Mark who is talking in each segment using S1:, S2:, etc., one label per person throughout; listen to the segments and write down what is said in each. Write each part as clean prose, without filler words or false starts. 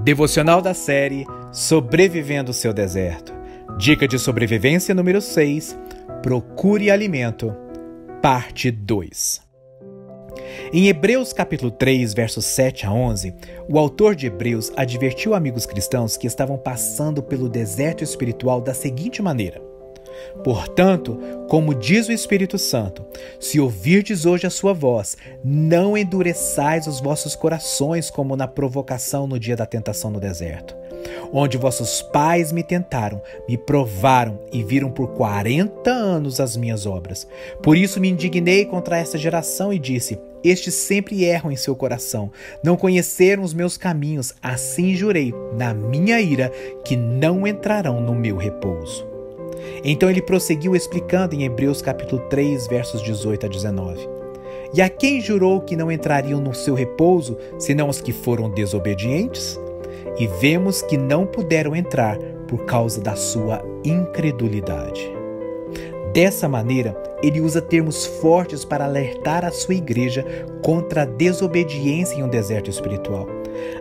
S1: Devocional da série Sobrevivendo o seu deserto. Dica de sobrevivência número 6. Procure alimento. Parte 2. Em Hebreus capítulo 3, versos 7 a 11, o autor de Hebreus advertiu amigos cristãos que estavam passando pelo deserto espiritual da seguinte maneira: portanto, como diz o Espírito Santo, se ouvirdes hoje a sua voz, não endureçais os vossos corações como na provocação no dia da tentação no deserto, onde vossos pais me tentaram, me provaram e viram por 40 anos as minhas obras. Por isso me indignei contra esta geração e disse: estes sempre erram em seu coração, não conheceram os meus caminhos, assim jurei na minha ira que não entrarão no meu repouso. Então ele prosseguiu explicando em Hebreus capítulo 3, versos 18 a 19. E a quem jurou que não entrariam no seu repouso, senão os que foram desobedientes? E vemos que não puderam entrar por causa da sua incredulidade. Dessa maneira, ele usa termos fortes para alertar a sua igreja contra a desobediência em um deserto espiritual.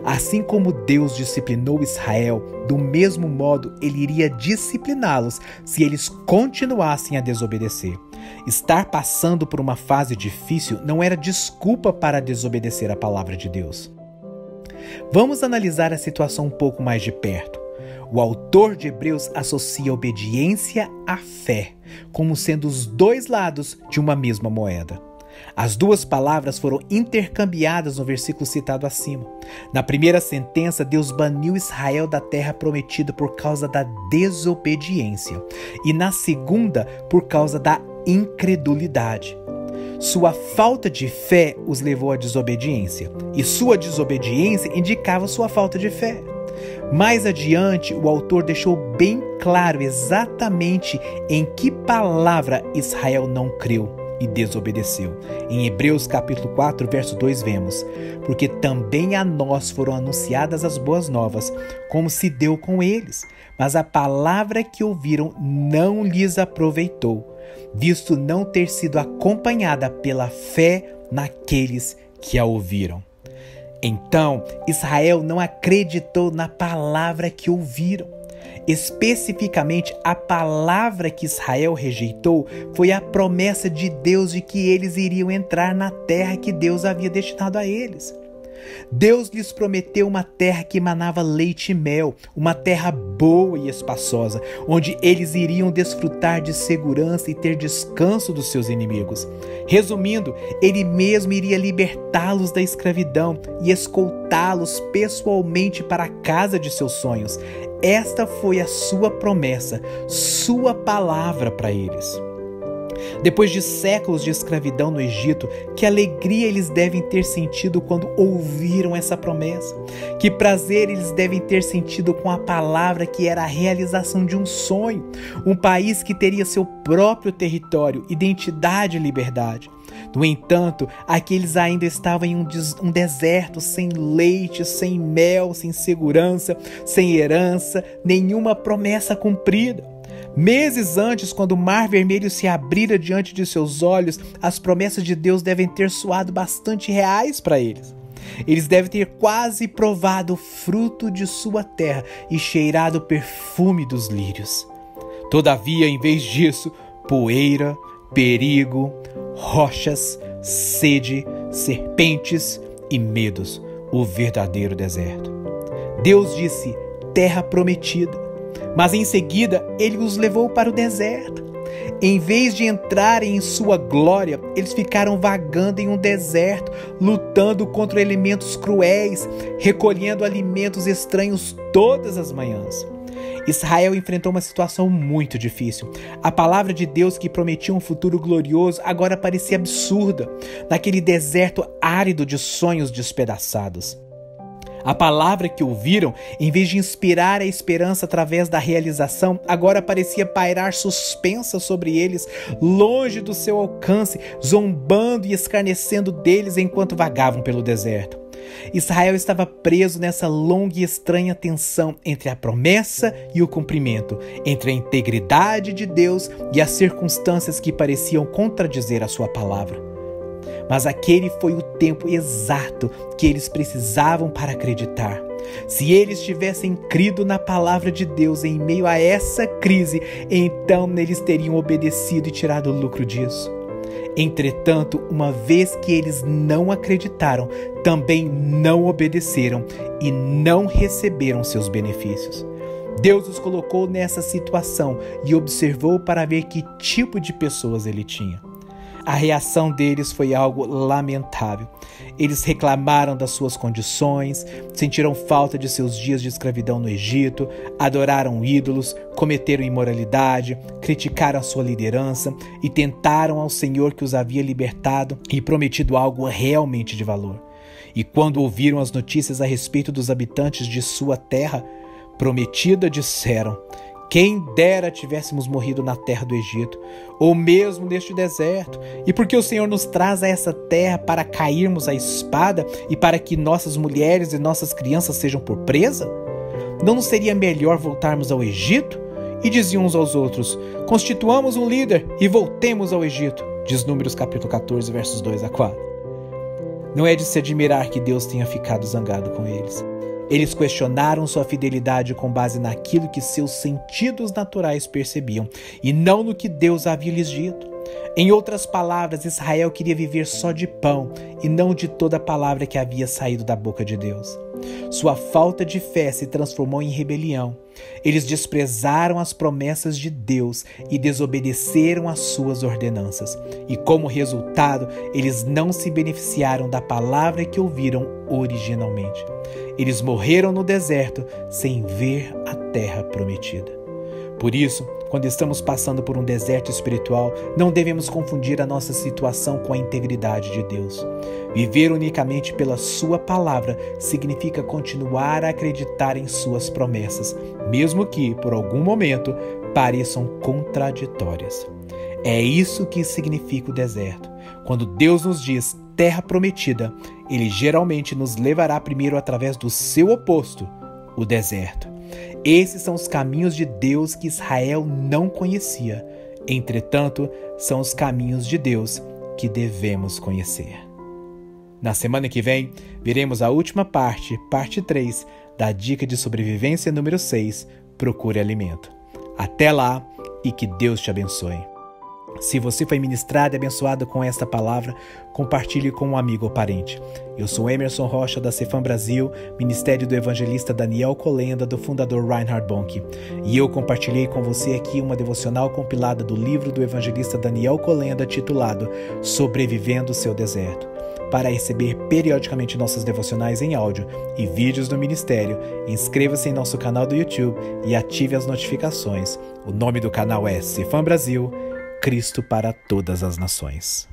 S1: Assim como Deus disciplinou Israel, do mesmo modo ele iria discipliná-los se eles continuassem a desobedecer. Estar passando por uma fase difícil não era desculpa para desobedecer a palavra de Deus. Vamos analisar a situação um pouco mais de perto. O autor de Hebreus associa obediência à fé, como sendo os dois lados de uma mesma moeda. As duas palavras foram intercambiadas no versículo citado acima. Na primeira sentença, Deus baniu Israel da terra prometida por causa da desobediência, e na segunda, por causa da incredulidade. Sua falta de fé os levou à desobediência, e sua desobediência indicava sua falta de fé. Mais adiante, o autor deixou bem claro exatamente em que palavra Israel não creu e desobedeceu. Em Hebreus capítulo 4, verso 2 vemos: porque também a nós foram anunciadas as boas novas, como se deu com eles, mas a palavra que ouviram não lhes aproveitou, visto não ter sido acompanhada pela fé naqueles que a ouviram. Então, Israel não acreditou na palavra que ouviram. Especificamente, a palavra que Israel rejeitou foi a promessa de Deus de que eles iriam entrar na terra que Deus havia destinado a eles. Deus lhes prometeu uma terra que emanava leite e mel, uma terra boa e espaçosa, onde eles iriam desfrutar de segurança e ter descanso dos seus inimigos. Resumindo, ele mesmo iria libertá-los da escravidão e escoltá-los pessoalmente para a casa de seus sonhos. Esta foi a sua promessa, sua palavra para eles. Depois de séculos de escravidão no Egito, que alegria eles devem ter sentido quando ouviram essa promessa. Que prazer eles devem ter sentido com a palavra que era a realização de um sonho. Um país que teria seu próprio território, identidade e liberdade. No entanto, aqui eles ainda estavam em um deserto sem leite, sem mel, sem segurança, sem herança, nenhuma promessa cumprida. Meses antes, quando o Mar Vermelho se abrira diante de seus olhos, as promessas de Deus devem ter soado bastante reais para eles. Eles devem ter quase provado o fruto de sua terra e cheirado o perfume dos lírios. Todavia, em vez disso, poeira, perigo, rochas, sede, serpentes e medos, o verdadeiro deserto. Deus disse: terra prometida. Mas em seguida, ele os levou para o deserto. Em vez de entrarem em sua glória, eles ficaram vagando em um deserto, lutando contra elementos cruéis, recolhendo alimentos estranhos todas as manhãs. Israel enfrentou uma situação muito difícil. A palavra de Deus que prometia um futuro glorioso agora parecia absurda, naquele deserto árido de sonhos despedaçados. A palavra que ouviram, em vez de inspirar a esperança através da realização, agora parecia pairar suspensa sobre eles, longe do seu alcance, zombando e escarnecendo deles enquanto vagavam pelo deserto. Israel estava preso nessa longa e estranha tensão entre a promessa e o cumprimento, entre a integridade de Deus e as circunstâncias que pareciam contradizer a sua palavra. Mas aquele foi o tempo exato que eles precisavam para acreditar. Se eles tivessem crido na palavra de Deus em meio a essa crise, então eles teriam obedecido e tirado o lucro disso. Entretanto, uma vez que eles não acreditaram, também não obedeceram e não receberam seus benefícios. Deus os colocou nessa situação e observou para ver que tipo de pessoas ele tinha. A reação deles foi algo lamentável. Eles reclamaram das suas condições, sentiram falta de seus dias de escravidão no Egito, adoraram ídolos, cometeram imoralidade, criticaram a sua liderança e tentaram ao Senhor que os havia libertado e prometido algo realmente de valor. E quando ouviram as notícias a respeito dos habitantes de sua terra prometida, disseram: quem dera tivéssemos morrido na terra do Egito, ou mesmo neste deserto, e porque o Senhor nos traz a essa terra para cairmos à espada e para que nossas mulheres e nossas crianças sejam por presa? Não seria melhor voltarmos ao Egito? E diziam uns aos outros: constituamos um líder e voltemos ao Egito. Diz Números capítulo 14, versos 2 a 4. Não é de se admirar que Deus tenha ficado zangado com eles. Eles questionaram sua fidelidade com base naquilo que seus sentidos naturais percebiam e não no que Deus havia lhes dito. Em outras palavras, Israel queria viver só de pão e não de toda a palavra que havia saído da boca de Deus. Sua falta de fé se transformou em rebelião. Eles desprezaram as promessas de Deus e desobedeceram às suas ordenanças. E como resultado, eles não se beneficiaram da palavra que ouviram originalmente. Eles morreram no deserto sem ver a terra prometida. Por isso, quando estamos passando por um deserto espiritual, não devemos confundir a nossa situação com a integridade de Deus. Viver unicamente pela sua palavra significa continuar a acreditar em suas promessas, mesmo que, por algum momento, pareçam contraditórias. É isso que significa o deserto. Quando Deus nos diz terra prometida, Ele geralmente nos levará primeiro através do seu oposto, o deserto. Esses são os caminhos de Deus que Israel não conhecia. Entretanto, são os caminhos de Deus que devemos conhecer. Na semana que vem, veremos a última parte 3, da dica de sobrevivência número 6, Procure Alimento. Até lá e que Deus te abençoe. Se você foi ministrado e abençoado com esta palavra, compartilhe com um amigo ou parente. Eu sou Emerson Rocha, da Cefam Brasil, Ministério do Evangelista Daniel Colenda, do fundador Reinhard Bonnke. E eu compartilhei com você aqui uma devocional compilada do livro do evangelista Daniel Colenda, titulado Sobrevivendo o Seu Deserto. Para receber periodicamente nossas devocionais em áudio e vídeos do Ministério, inscreva-se em nosso canal do YouTube e ative as notificações. O nome do canal é Cefam Brasil, Cristo para todas as nações.